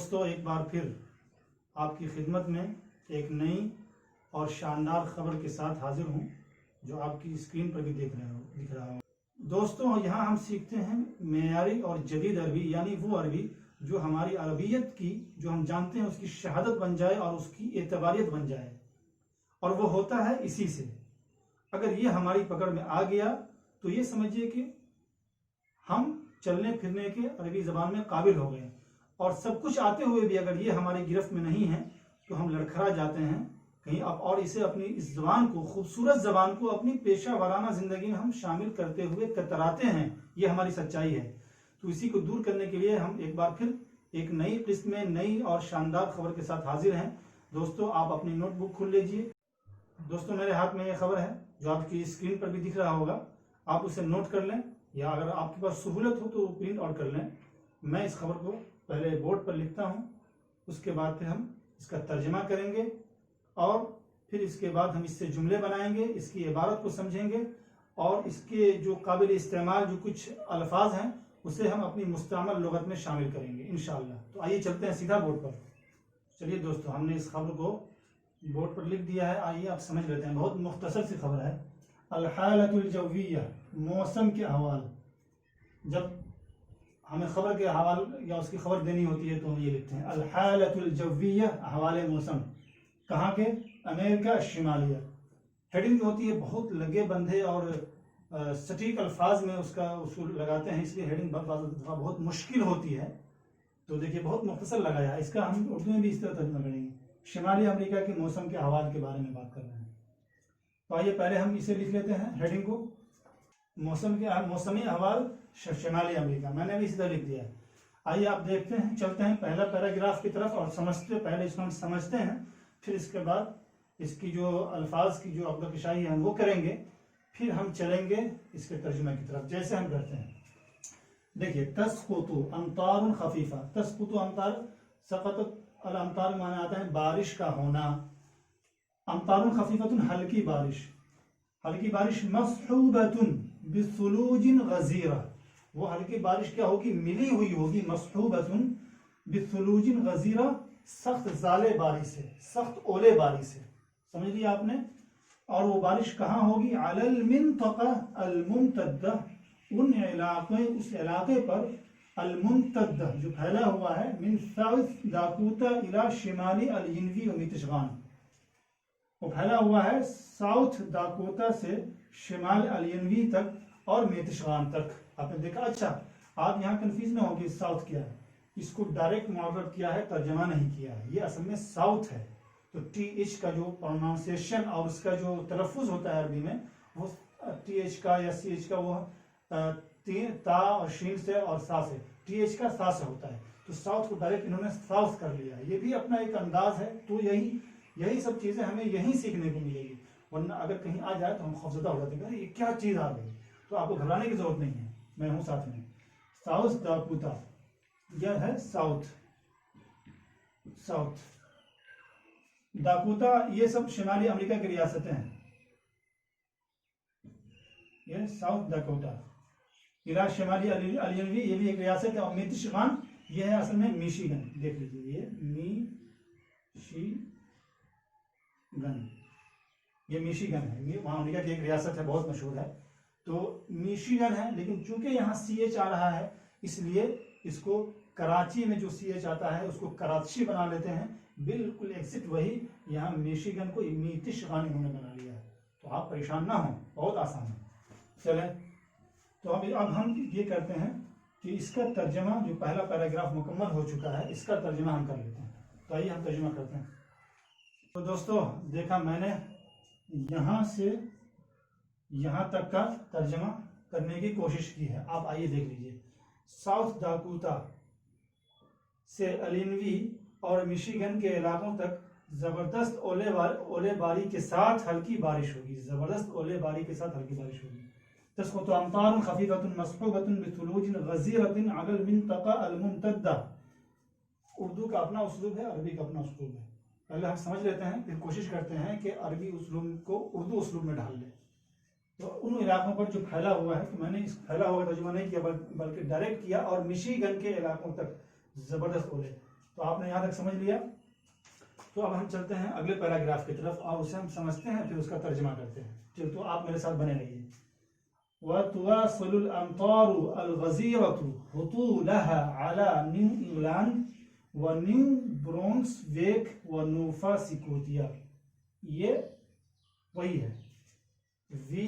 دوستو ایک بار پھر آپ کی خدمت میں ایک نئی اور شاندار خبر کے ساتھ حاضر ہوں جو آپ کی اسکرین پر بھی دکھ رہا ہوں۔ دوستو یہاں ہم سیکھتے ہیں معیاری اور جدید عربی، یعنی وہ عربی جو ہماری عربیت کی جو ہم جانتے ہیں اس کی شہادت بن جائے اور اس کی اعتباریت بن جائے، اور وہ ہوتا ہے اسی سے۔ اگر یہ ہماری پکڑ میں آ گیا تو یہ سمجھیے کہ ہم چلنے پھرنے کے عربی زبان میں قابل ہو گئے، اور سب کچھ آتے ہوئے بھی اگر یہ ہماری گرفت میں نہیں ہے تو ہم لڑکھڑا جاتے ہیں کہیں اور اسے اپنی اس زبان کو، خوبصورت زبان کو اپنی پیشہ ورانہ زندگی میں ہم شامل کرتے ہوئے کتراتے ہیں۔ یہ ہماری سچائی ہے۔ تو اسی کو دور کرنے کے لیے ہم ایک بار پھر ایک نئی قسط میں نئی اور شاندار خبر کے ساتھ حاضر ہیں۔ دوستو آپ اپنی نوٹ بک کھول لیجئے۔ دوستو میرے ہاتھ میں یہ خبر ہے جو آپ کی اسکرین پر بھی دکھ رہا ہوگا، آپ اسے نوٹ کر لیں، یا اگر آپ کے پاس سہولت ہو تو پرنٹ آؤٹ کر لیں۔ میں اس خبر کو پہلے بورڈ پر لکھتا ہوں، اس کے بعد پھر ہم اس کا ترجمہ کریں گے، اور پھر اس کے بعد ہم اس سے جملے بنائیں گے، اس کی عبارت کو سمجھیں گے، اور اس کے جو قابل استعمال جو کچھ الفاظ ہیں اسے ہم اپنی مستعمل لغت میں شامل کریں گے انشاءاللہ۔ تو آئیے چلتے ہیں سیدھا بورڈ پر۔ چلیے دوستو ہم نے اس خبر کو بورڈ پر لکھ دیا ہے، آئیے آپ سمجھ لیتے ہیں۔ بہت مختصر سی خبر ہے۔ الحالۃ الجویہ، موسم کے احوال۔ جب ہمیں خبر کے حوال یا اس کی خبر دینی ہوتی ہے تو ہم یہ لکھتے ہیں الحالۃ الجویہ، احوال موسم۔ کہاں کے؟ امریکہ شمالیہ۔ ہیڈنگ ہوتی ہے بہت لگے بندھے اور سٹیک الفاظ میں اس کا اصول لگاتے ہیں، اس لیے ہیڈنگ بہت مشکل ہوتی ہے۔ تو دیکھیے بہت مختصر لگایا ہے، اس کا ہم اردو میں بھی اس طرح ترجمہ کریں گے۔ شمالی امریکہ کے موسم کے احوال کے بارے میں بات کر رہے ہیں۔ تو آئیے پہلے ہم اسے لکھ لیتے ہیں ہیڈنگ کو، موسمی احوال شمالی امریکہ۔ میں نے بھی اسی طرح لکھ دیا ہے۔ آئیے آپ دیکھتے ہیں، چلتے ہیں پہلا پیراگراف کی طرف، اور پہلے اس کو ہم سمجھتے ہیں، پھر اس کے بعد اس کی جو الفاظ کی جو عقد کشائی ہے ہم وہ کریں گے، پھر ہم چلیں گے اس کے ترجمہ کی طرف جیسے ہم کرتے ہیں۔ دیکھیے تسقط امطار خفیفہ، تسقط امطار، سقطت الامطار معنی آتا ہے بارش کا ہونا۔ امطار خفیفۃ، ہلکی بارش، ہلکی بارش مصحوبۃ بثلوج غزیرہ، وہ ہلکی بارش کیا ہوگی؟ ملی ہوئی ہوگی، مصحوبۃ بثلوج غزیرہ، سخت زالے باری سے، سخت اولے باری سے، سمجھ لیا آپ نے؟ اور وہ بارش کہاں ہوگی؟ علی المنطقہ الممتدہ، ان علاقے، اس علاقے پر، الممتدہ جو پھیلا ہوا ہے، من ساؤتھ داکوتا الی شمالی الینوی و میتشغان، وہ پھیلا ہوا ہے ساؤتھ داکوتا سے شمال الینوی تک اور میتشغان تک۔ آپ نے دیکھا؟ اچھا آپ یہاں کنفیوز نہ ہوں گے ساؤتھ کیا ہے، اس کو ڈائریکٹ معرب کیا ہے، ترجمہ نہیں کیا ہے، یہ اصل میں ساؤتھ ہے۔ تو ٹی ایچ کا جو پروننسیشن اور اس کا جو تلفظ ہوتا ہے عربی میں، وہ ٹی ایچ کا یا سی ایچ کا وہ تا اور شین سے اور سا سے، ٹی ایچ کا سا سے ہوتا ہے۔ تو ساؤتھ کو ڈائریکٹ انہوں نے ساؤتھ کر لیا ہے، یہ بھی اپنا ایک انداز ہے۔ تو یہی سب چیزیں ہمیں یہیں سیکھنے کو ملے گی، ورنہ اگر کہیں آ جائے تو ہم خوفزدہ ہو جاتے ہیں، یہ کیا چیز آ گئی۔ تو آپ کو گھبرانے کی ضرورت نہیں ہے، میں ہوں ساتھ میں۔ ساؤتھ داکوتا، یہ ہے ساؤتھ، ساؤتھ داکوتا، یہ سب شمالی امریکہ کی ریاستیں ہیں، یہ ساؤتھ داکوتا۔ الی شمالی الینوی، یہ بھی ایک ریاست ہے، اور میتشغان یہ ہے اصل میں میشیگن، دیکھ لیجیے یہ یہ میشیگن ہے، یہ وہاں امریکہ کی ایک ریاست ہے، بہت مشہور ہے۔ تو میشیگن ہے، لیکن چونکہ یہاں سی ایچ آ رہا ہے اس لیے اس کو کراچی میں جو سی ایچ آتا ہے اس کو کراچی بنا لیتے ہیں، بالکل ایگزیکٹ وہی یہاں میشیگن کو میتشغان انہوں نے بنا لیا ہے۔ تو آپ پریشان نہ ہوں، بہت آسان ہے۔ چلیں تو اب ہم یہ کرتے ہیں کہ اس کا ترجمہ، جو پہلا پیراگراف مکمل ہو چکا ہے، اس کا ترجمہ ہم کر لیتے ہیں۔ تو آئیے ہم ترجمہ کرتے ہیں۔ تو دوستو دیکھا میں نے یہاں سے یہاں تک کا ترجمہ کرنے کی کوشش کی ہے، آپ آئیے دیکھ لیجیے۔ ساؤتھ داکوتا سے الینوی اور میشیگن کے علاقوں تک زبردست اولے باری کے ساتھ ہلکی بارش ہوگی، زبردست اولے باری کے ساتھ ہلکی بارش ہوگی۔ تسقط امطار خفیفۃ مصحوبۃ بثلوج غزیرۃ علی المنطقہ الممتدہ۔ اردو کا اپنا اسلوب ہے، عربی کا اپنا اسلوب ہے۔ پہلے ہم سمجھ لیتے ہیں، پھر کوشش کرتے ہیں کہ عربی اسلوب کو اردو اسلوب میں ڈھال لیں۔ تو ان علاقوں پر جو پھیلا ہوا ہے، تو میں نے اس پھیلا ہوا ترجمہ نہیں کیا بلکہ ڈائریکٹ کیا، اور میشیگن کے علاقوں تک زبردست اولے۔ تو آپ نے یہاں تک سمجھ لیا. تو اب ہم چلتے ہیں اگلے پیراگراف کی طرف اور اسے ہم سمجھتے ہیں پھر اس کا ترجمہ کرتے ہیں. چلو تو آپ میرے ساتھ بنے رہیے. وتواصل الأمطار الغزيرة هطولها على نيو انگلینڈ ونیو برونسویک ونوفا سکوتیا. یہ وہی ہے. وی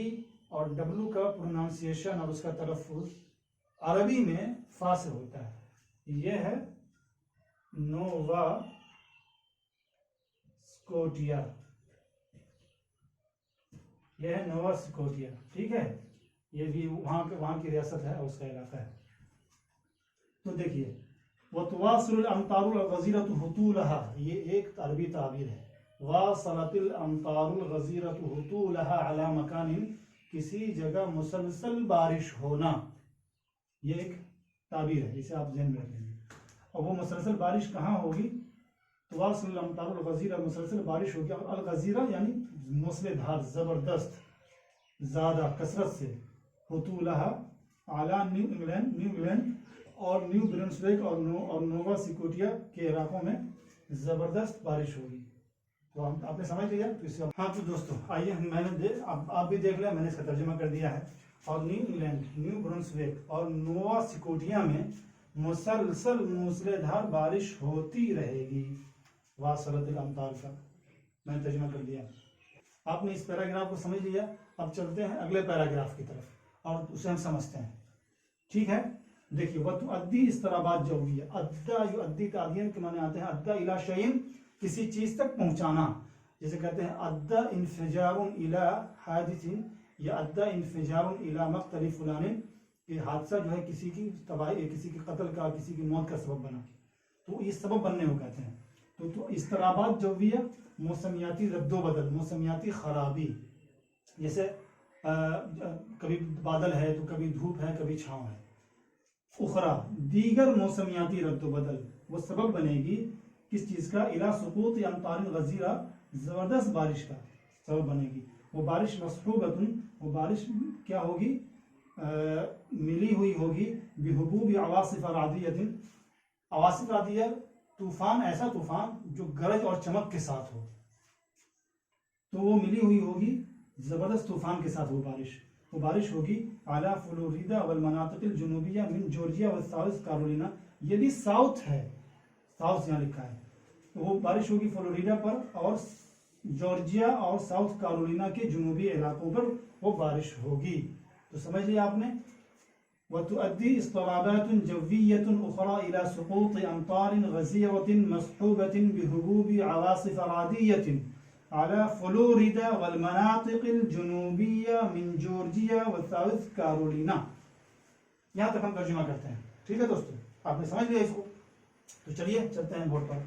اور ڈبلو کا پروناؤنسیشن اور اس کا تلفظ عربی میں فا سے ہوتا ہے. یہ ہے نووا سکوٹیا. یہ ہے نووا سکوٹیا. ٹھیک ہے. یہ بھی وہاں کی ریاست ہے اور اس کا علاقہ ہے. تو دیکھیے وتواصل الامطار الغزيرة هطولها یہ ایک عربی تعبیر ہے. واصلت الامطار الغزيرة هطولها على مكان کسی جگہ مسلسل بارش ہونا. یہ ایک تعبیر ہے, اسے آپ ذہن میں رکھ لیں. اور وہ مسلسل بارش کہاں ہوگی؟ تواصل الامطار الغزيرة مسلسل بارش ہوگی. اور الغزيرة یعنی موسم دھار, زبردست, زیادہ, کثرت سے. هطولها اعلیٰ نیو انگلینڈ اور نیو برنسویک اور نووا سکوٹیا کے علاقوں میں زبردست بارش ہوگی. تو آپ نے سمجھ لیا. ہاں تو دوستو آئیے میں نے آپ بھی دیکھ لیا, میں نے اس کا ترجمہ کر دیا ہے. اور نیو انگلینڈ, نیو برنسویک اور نووا سکوٹیا میں مسلسل موسلادھار بارش ہوتی رہے گی. واصلت الامطار کا میں نے ترجمہ کر دیا. آپ نے اس پیراگراف کو سمجھ لیا. اب چلتے ہیں اگلے پیراگراف کی طرف اور اسے ہم سمجھتے ہیں. ٹھیک ہے. دیکھیے وتؤدی اضطرابات جویہ. ادا یؤدی تعدین کے معنی آتے ہیں ادا الی شیء کسی چیز تک پہنچانا. جیسے کہتے ہیں ادا انفجار الی حادث یا ادا انفجار الی مقتل فلان, کہ حادثہ جو ہے کسی کی تباہی, کسی کی قتل کا, کسی کی موت کا سبب بنا. تو یہ سبب بننے کو کہتے ہیں. تو اضطرابات جویہ موسمیاتی رد و بدل, موسمیاتی خرابی. جیسے کبھی بادل ہے تو کبھی دھوپ ہے, کبھی چھاؤں ہے. اخرى دیگر موسمیاتی رد و بدل وہ سبب بنے گی کس چیز کا؟ الی سقوط امطار غزیرہ زبردست بارش کا سبب بنے گی. وہ بارش مصحوبۃ, وہ بارش کیا ہوگی؟ ملی ہوئی ہوگی بحبوب عواصف رعدیۃ. عواصف رعدیہ طوفان, ایسا طوفان جو گرج اور چمک کے ساتھ ہو. تو وہ ملی ہوئی ہوگی زبردست طوفان کے ساتھ. وہ بارش ہوگی اعلیٰ فلوریڈا والمناطق الجنوبیہ من جورجیا و ساؤتھ کیرولینا. یہ بھی ساؤتھ ہے, ساؤتھ یہاں لکھا ہے. تو وہ بارش ہوگی فلوریڈا پر اور جورجیا اور ساؤتھ کیرولینا کے جنوبی علاقوں پر وہ بارش ہوگی. تو سمجھ لیا آپ نے. وتؤدي اضطرابات جوية أخرى إلى سقوط أمطار غزيرة مصحوبة بهبوب عواصف رعدية على فلوريدا والمناطق الجنوبية من جورجيا وساؤتھ کیرولینا. یہاں تک ہم ترجمہ کرتے ہیں. ٹھیک ہے دوستو, آپ نے سمجھ لیا اس کو. تو چلیے چلتے ہیں بورڈ پر.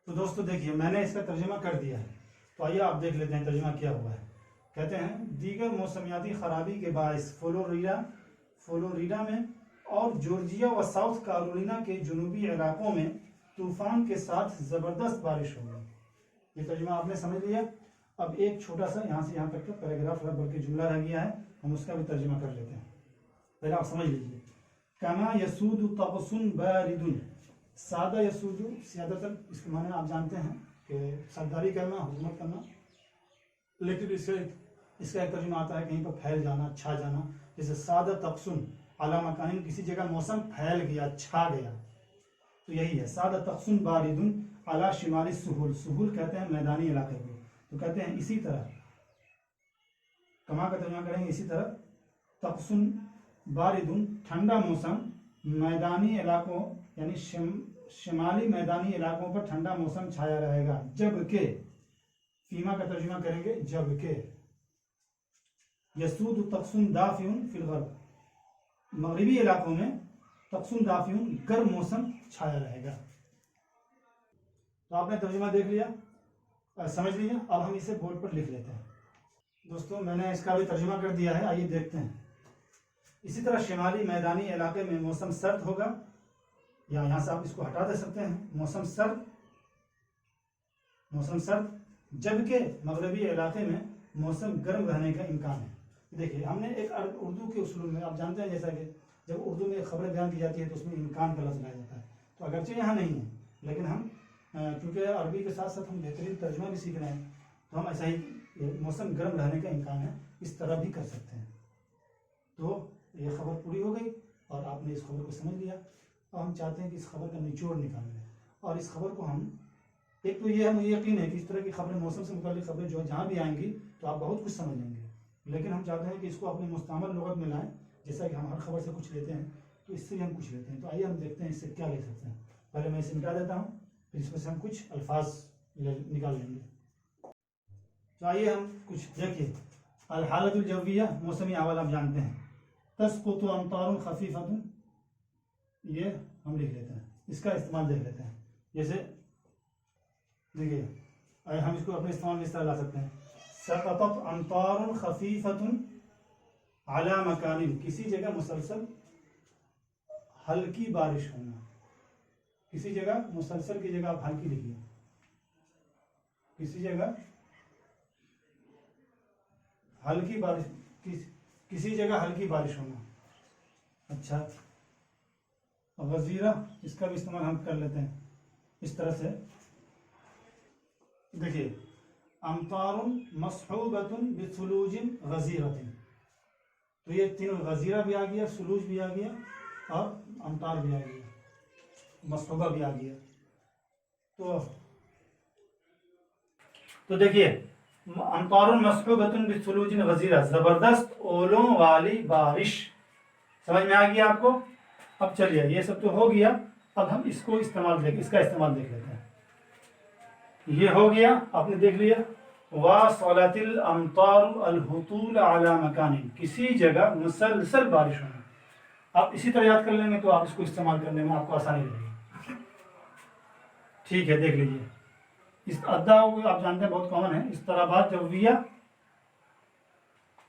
تو دوستو دیکھیے میں نے اس کا ترجمہ کر دیا ہے. تو آئیے آپ دیکھ لیتے ہیں ترجمہ کیا ہوا ہے. کہتے ہیں دیگر موسمیاتی خرابی کے باعث فلوریڈا میں اور جورجیا و ساؤتھ کیرولینا کے جنوبی علاقوں میں طوفان کے ساتھ زبردست بارش ہوگی. یہ ترجمہ آپ نے سمجھ لیا. اب ایک چھوٹا سا یہاں سے یہاں تک کا پیراگراف بلکہ جملہ رہ گیا ہے, ہم اس کا بھی ترجمہ کر لیتے ہیں. پہلے آپ سمجھ لیجیے. کما یسود طقس بارد. سادہ یسود سیادت اس کے معنی آپ جانتے ہیں کہ سرداری کرنا, حکومت کرنا. لیکن اس کا ایک ترجمہ آتا ہے کہیں پر پھیل جانا, چھا جانا. جیسے سادہ تقسن علی مکان, کسی جگہ موسم پھیل گیا, چھا گیا. تو یہی ہے سادہ تقسن بارد علی شمالی سہول. سہول کہتے ہیں میدانی علاقے کو. تو کہتے ہیں اسی طرح, کما کا ترجمہ کریں گے اسی طرح, تقسن بارد ٹھنڈا موسم, میدانی علاقوں یعنی شمالی میدانی علاقوں پر ٹھنڈا موسم چھایا رہے گا. جبکہ فیما کا ترجمہ کریں گے جبکہ یسود تقسن دافع فی الغرب, مغربی علاقوں میں تقسن دافع گرم موسم چھایا رہے گا. تو آپ نے ترجمہ دیکھ لیا, سمجھ لیا. اب ہم اسے بورڈ پر لکھ لیتے ہیں. دوستوں میں نے اس کا بھی ترجمہ کر دیا ہے, آئیے دیکھتے ہیں. اسی طرح شمالی میدانی علاقے میں موسم سرد ہوگا, یا یہاں سے آپ اس کو ہٹا دے سکتے ہیں, موسم سرد, جبکہ مغربی علاقے میں موسم گرم رہنے کا امکان ہے. دیکھیے ہم نے ایک اردو کے اصول میں آپ جانتے ہیں جیسا کہ جب اردو میں خبریں بیان کی جاتی ہے تو اس میں امکان کا لفظ لایا جاتا ہے. تو اگرچہ یہاں نہیں ہے لیکن ہم کیونکہ عربی کے ساتھ ساتھ ہم بہترین ترجمہ بھی سیکھ رہے ہیں، تو ہم ایسا ہی موسم گرم رہنے کا امکان ہے اس طرح بھی کر سکتے ہیں۔ تو یہ خبر پوری ہو گئی اور آپ نے اس خبر کو سمجھ لیا، اور ہم چاہتے ہیں کہ اس خبر کا نچوڑ نکال لیں، اور اس خبر کو ہم ایک تو یہ مجھے یقین ہے کہ اس طرح کی خبریں، موسم سے متعلق خبریں جو جہاں بھی آئیں گی تو آپ بہت کچھ سمجھ لیں گے، لیکن ہم چاہتے ہیں کہ اس کو اپنی مستعمل لغت میں لائیں، جیسا کہ ہم ہر خبر سے کچھ لیتے ہیں تو اس سے بھی ہم کچھ لیتے ہیں۔ تو آئیے ہم دیکھتے ہیں اس سے کیا لے سکتے ہیں۔ پہلے میں اسے مٹا دیتا ہوں، پھر اس میں سے ہم کچھ الفاظ نکال لیں گے۔ تو آئیے ہم کچھ دیکھیے۔ الحالت الجویہ، موسمی احوال آپ جانتے ہیں۔ تسقط امطار خفیفۃ، یہ ہم لکھ لیتے ہیں، اس کا استعمال دیکھ لیتے ہیں۔ جیسے دیکھیے ہم اس کو اپنے استعمال میں اس طرح لا سکتے ہیں۔ سقطت امطار خفیفۃ علی مکان، کسی جگہ مسلسل ہلکی بارش ہونا، کسی جگہ مسلسل کی جگہ آپ ہلکی لکھیے، کسی جگہ ہلکی بارش، کسی جگہ ہلکی بارش ہونا۔ اچھا، غزیرہ، اس کا بھی استعمال ہم کر لیتے ہیں اس طرح سے۔ دیکھیے امطار مصحوبۃ بثلوج غزیرۃ، تو یہ تینوں، غزیرہ بھی آ گیا، ثلوج بھی آ گیا اور امطار بھی آ گیا، مصحوبہ بھی آ گیا۔ تو دیکھیے امطار مصحوبۃ بثلوج غزیرہ، زبردست اولوں والی بارش، سمجھ میں آ گیا آپ کو؟ اب چلیے یہ سب تو ہو گیا، اب ہم اس کو استعمال اس کا استعمال دیکھ لیتے ہیں۔ یہ ہو گیا، آپ نے دیکھ لیا۔ واصلت الامطار الهطول على مکان، کسی جگہ مسلسل بارش ہونا۔ آپ اسی طرح یاد کر لیں گے تو آپ اس کو استعمال کرنے میں آپ کو آسانی رہے گی۔ ٹھیک ہے، دیکھ لیجیے۔ اس ادا آپ جانتے ہیں بہت کامن ہے، اضطرابات جویہ،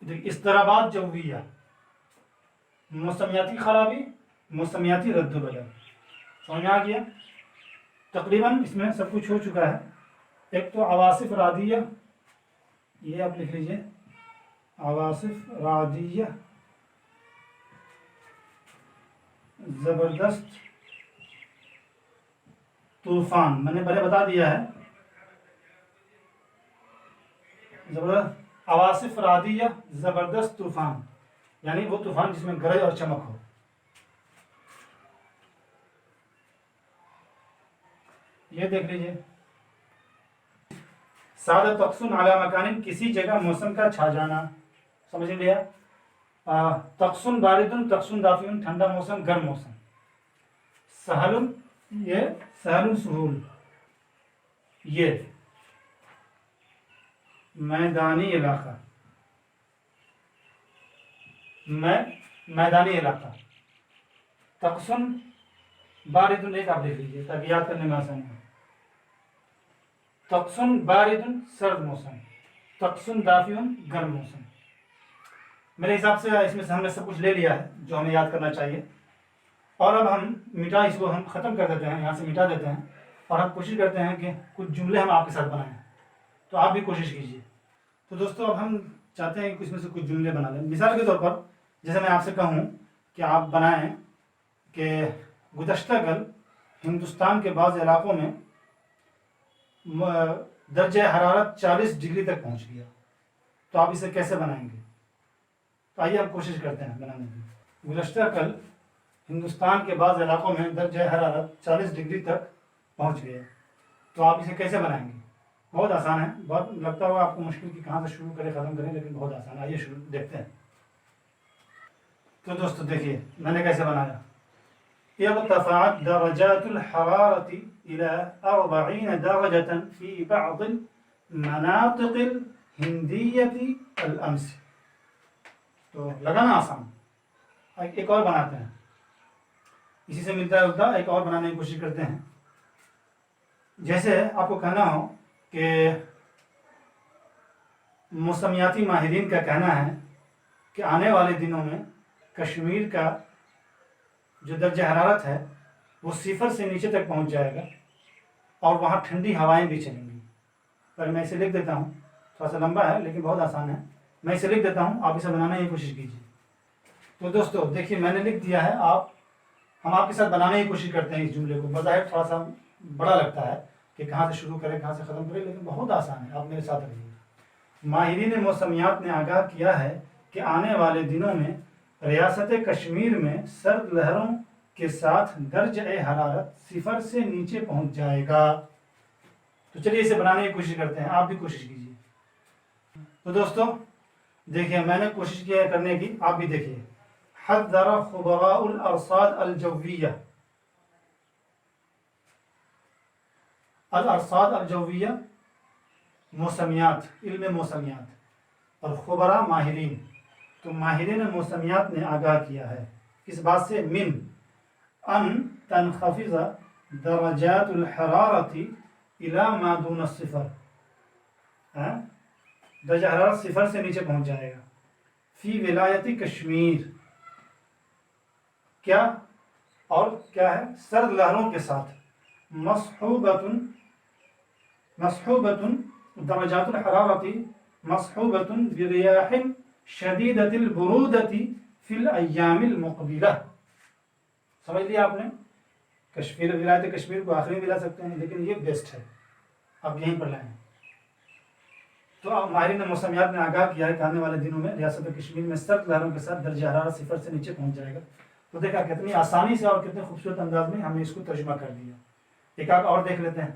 اضطرابات جویہ، موسمیاتی خرابی، موسمیاتی رد و بدل، سمجھ میں آ گیا؟ تقریباً اس میں سب کچھ ہو چکا ہے۔ ایک تو عواصف رعدیہ، یہ آپ لکھ لیجیے، عواصف رعدیہ، زبردست طوفان، میں نے پہلے بتا دیا ہے، زبردست عواصف رعدیہ، زبردست طوفان، یعنی وہ طوفان جس میں گرج اور چمک ہو۔ یہ دیکھ لیجیے۔ سادہ تقسن علی مکان، کسی جگہ موسم کا چھا جانا، سمجھ لیا؟ تقسن باردن، تقسن دافئن، ٹھنڈا موسم، گرم موسم۔ سہل، یہ سہل سہول، یہ میدانی علاقہ، میدانی علاقہ۔ تقسن باردن، ایک آپ دیکھ لیجیے تاکہ یاد کرنے میں آسانی ہو۔ تقسن باردن، سرد موسم، تقسن دافئن، گرم موسم۔ میرے حساب سے اس میں سے ہم نے سب کچھ لے لیا ہے جو ہمیں یاد کرنا چاہیے، اور اب ہم اس کو ہم ختم کر دیتے ہیں، یہاں سے مٹا دیتے ہیں، اور ہم کوشش کرتے ہیں کہ کچھ جملے ہم آپ کے ساتھ بنائیں، تو آپ بھی کوشش کیجیے۔ تو دوستو اب ہم چاہتے ہیں کہ اس میں سے کچھ جملے بنا لیں۔ مثال کے طور پر جیسے میں آپ سے کہوں کہ آپ بنائیں کہ گزشتہ کل ہندوستان کے بعض علاقوں میں درجہ حرارت 40 ڈگری تک پہنچ گیا، تو آپ اسے کیسے بنائیں گے؟ تو آئیے ہم کوشش کرتے ہیں بنانے کی۔ گزشتہ کل ہندوستان کے بعض علاقوں میں درجہ حرارت 40 ڈگری تک پہنچ گیا، تو آپ اسے کیسے بنائیں گے؟ بہت آسان ہے، بہت لگتا ہوگا آپ کو مشکل کہ کہاں سے شروع کریں ختم کریں، لیکن بہت آسان ہے۔ آئیے شروع دیکھتے ہیں۔ تو دوستو دیکھیے میں نے کیسے بنایا۔ ارتفعت درجات الحرارة إلى 40 درجة في بعض المناطق الهندية الأمس، تو لگانا آسان۔ ایک اور بناتے ہیں، اسی سے ملتا جلتا ایک اور بنانے کی کوشش کرتے ہیں۔ جیسے آپ کو کہنا ہو کہ موسمیاتی ماہرین کا کہنا ہے کہ آنے والے دنوں میں کشمیر کا جو درجہ حرارت ہے وہ 0 سے نیچے تک پہنچ جائے گا، اور وہاں ٹھنڈی ہوائیں بھی چلیں گی۔ پر میں اسے لکھ دیتا ہوں، تھوڑا سا لمبا ہے لیکن بہت آسان ہے، میں اسے لکھ دیتا ہوں، آپ اسے بنانے کی کوشش کیجیے۔ تو دوستو دیکھیے میں نے لکھ دیا ہے، ہم آپ کے ساتھ بنانے کی کوشش کرتے ہیں اس جملے کو۔ بظاہر تھوڑا سا بڑا لگتا ہے کہ کہاں سے شروع کریں کہاں سے ختم کریں، لیکن بہت آسان ہے، آپ میرے ساتھ رہیے۔ ماہرین موسمیات نے آگاہ کیا ہے کہ آنے والے دنوں میں ریاست کشمیر میں سرد لہروں کے ساتھ درجہ حرارت 0 سے نیچے پہنچ جائے گا۔ تو چلیے اسے بنانے کی کوشش کرتے ہیں، آپ بھی کوشش کیجیے۔ تو دوستو دیکھیے میں نے کوشش کی ہے کرنے کی، آپ بھی دیکھیے۔ حذر خبراء الارصاد الجویہ، الارصاد الجویہ موسمیات، علم موسمیات، اور خبراء ماہرین، تو ماہرین موسمیات نے آگاہ کیا ہے اس بات سے من ان تنخفض درجات الحرارت الى ما دون الصفر، درجہ حرارت 0 سے نیچے پہنچ جائے گا، فی ولایت کشمیر، کیا اور کیا ہے، سرد لہروں کے ساتھ، مصحوبۃ درجات الحرارت مصحوبۃ بریاح شدیدۃ البرودۃ فی الایام المقبلہ۔ سمجھ لیا آپ نے؟ کشمیر، ولایت کشمیر کو آخری بھی لا سکتے ہیں، لیکن یہ بیسٹ ہے، آپ یہیں پر لائیں۔ تو ماہرین موسمیات نے آگاہ کیا ہے کہ آنے والے دنوں میں ریاست کشمیر میں سرد لہروں کے ساتھ درجہ حرارت 0 سے نیچے پہنچ جائے گا۔ تو دیکھا کتنی آسانی سے اور کتنے خوبصورت انداز میں ہم نے اس کو ترجمہ کر دیا۔ ایک آگ اور دیکھ لیتے ہیں۔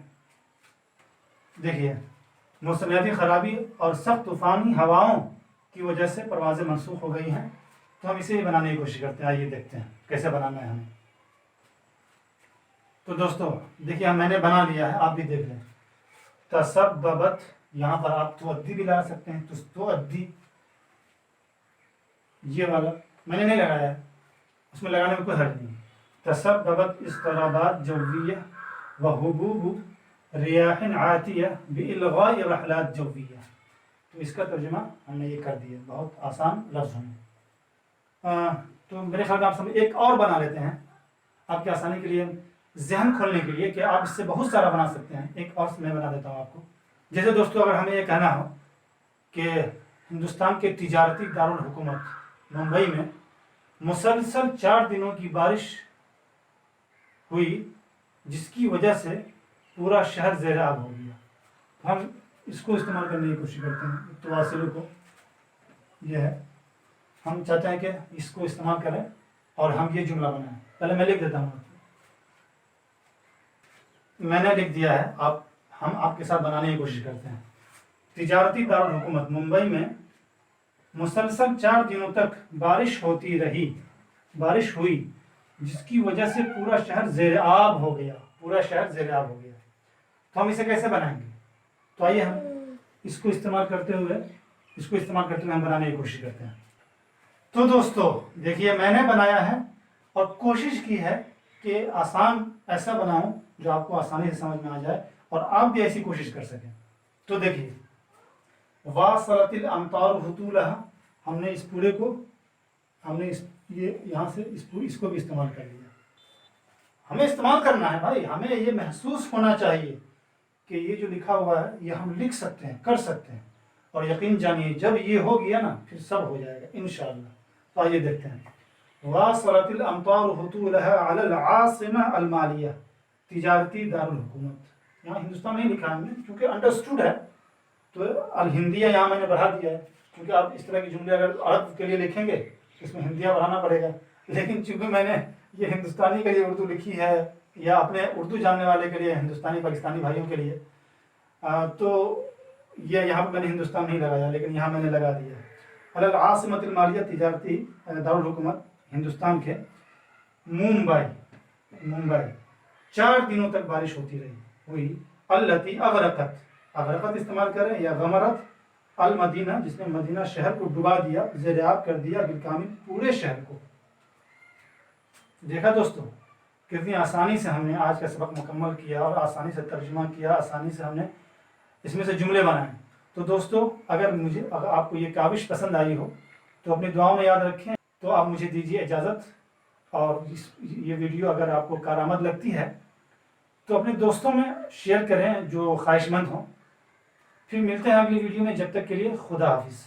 دیکھیے موسمیاتی خرابی اور سخت طوفانی ہواؤں کی وجہ سے پروازیں منسوخ ہو گئی ہیں، تو ہم اسے ہی بنانے کی کوشش کرتے ہیں۔ آئیے دیکھتے ہیں کیسے بنانا ہے ہمیں۔ تو دوستو دیکھیے میں نے بنا لیا ہے، آپ بھی دیکھ لیں۔ تسببت، یہاں پر آپ تؤدی بھی لگا سکتے ہیں، تؤدی، یہ والا میں نے نہیں لگایا ہے، اس میں لگانے میں کوئی حرج نہیں۔ تسببت اضطرابات جویہ وحبوب ریاح عاتیہ بإلغاء رحلات جویہ، تو اس کا ترجمہ ہم نے یہ کر دیا، بہت آسان لفظ ہیں۔ تو میرے خیال میں آپ سمجھ، ایک اور بنا لیتے ہیں آپ کی آسانی کے لیے، ذہن کھولنے کے لیے کہ آپ اس سے بہت سارا بنا سکتے ہیں۔ ایک اور میں بنا دیتا ہوں آپ کو۔ جیسے دوستو اگر ہمیں یہ کہنا ہو کہ ہندوستان کے تجارتی دارالحکومت ممبئی میں مسلسل 4 دنوں کی بارش ہوئی جس کی وجہ سے پورا شہر زیر آب ہو گیا، ہم اس کو استعمال کرنے کی کوشش کرتے ہیں۔ تواصلوں کو یہ ہے، ہم چاہتے ہیں کہ اس کو استعمال کریں اور ہم یہ جملہ بنائیں۔ پہلے میں لکھ دیتا ہوں، میں نے لکھ دیا ہے، ہم آپ کے ساتھ بنانے کی کوشش کرتے ہیں۔ تجارتی دارالحکومت ممبئی میں مسلسل 4 دنوں تک بارش ہوئی جس کی وجہ سے پورا شہر زیر آب ہو گیا، پورا شہر زیر آب ہو گیا۔ تو ہم اسے کیسے بنائیں گے؟ تو آئیے ہم اس کو استعمال کرتے ہوئے ہم بنانے کی کوشش کرتے ہیں۔ تو دوستو دیکھیے میں نے بنایا ہے اور کوشش کی ہے کہ آسان ایسا بناؤں جو آپ کو آسانی سے سمجھ میں آ جائے اور آپ بھی ایسی کوشش کر سکیں۔ تو دیکھیے واصلت الامطار حطولها، ہم نے اس پورے کو یہاں سے اس کو بھی استعمال کر لیا۔ ہمیں استعمال کرنا ہے بھائی، ہمیں یہ محسوس ہونا چاہیے کہ یہ جو لکھا ہوا ہے یہ ہم لکھ سکتے ہیں، کر سکتے ہیں، اور یقین جانیے جب یہ ہو گیا نا پھر سب ہو جائے گا انشاءاللہ۔ تو آئیے دیکھتے ہیں۔ واصلت الامطار حطولها على العاصمہ المالیہ، تجارتی دارالحکومت، یہاں ہندوستان نہیں لکھا ہم نے کیونکہ انڈرسٹوڈ ہے، تو الہندیہ یہاں میں نے بڑھا دیا ہے، کیونکہ آپ اس طرح کی جملے اگر عرب کے لیے لکھیں گے اس میں ہندیہ بڑھانا پڑے گا، لیکن چونکہ میں نے یہ ہندوستانی کے لیے اردو لکھی ہے یا اپنے اردو جاننے والے کے لیے، ہندوستانی پاکستانی بھائیوں کے لیے، تو یہ یہاں پہ میں نے ہندوستان نہیں لگایا، لیکن یہاں میں نے لگا دیا ہے۔ علی العاصمۃ المالیہ، تجارتی دارالحکومت ہندوستان کے ممبئی 4 دنوں تک بارش ہوئی التی اغرقت استعمال کریں یا غمرت المدینہ، جس نے مدینہ شہر کو ڈبا دیا، زیر آب کر دیا، بالکامل پورے شہر کو۔ دیکھا دوستو کتنی آسانی سے ہم نے آج کا سبق مکمل کیا اور آسانی سے ترجمہ کیا، آسانی سے ہم نے اس میں سے جملے بنائے۔ تو دوستو اگر آپ کو یہ کاوش پسند آئی ہو تو اپنی دعاؤں میں یاد رکھیں۔ تو آپ مجھے دیجیے اجازت، اور یہ ویڈیو اگر آپ کو کارآمد لگتی ہے تو اپنے دوستوں میں شیئر کریں جو خواہش مند ہوں۔ پھر ملتے ہیں اگلی ویڈیو میں، جب تک کے لیے خدا حافظ۔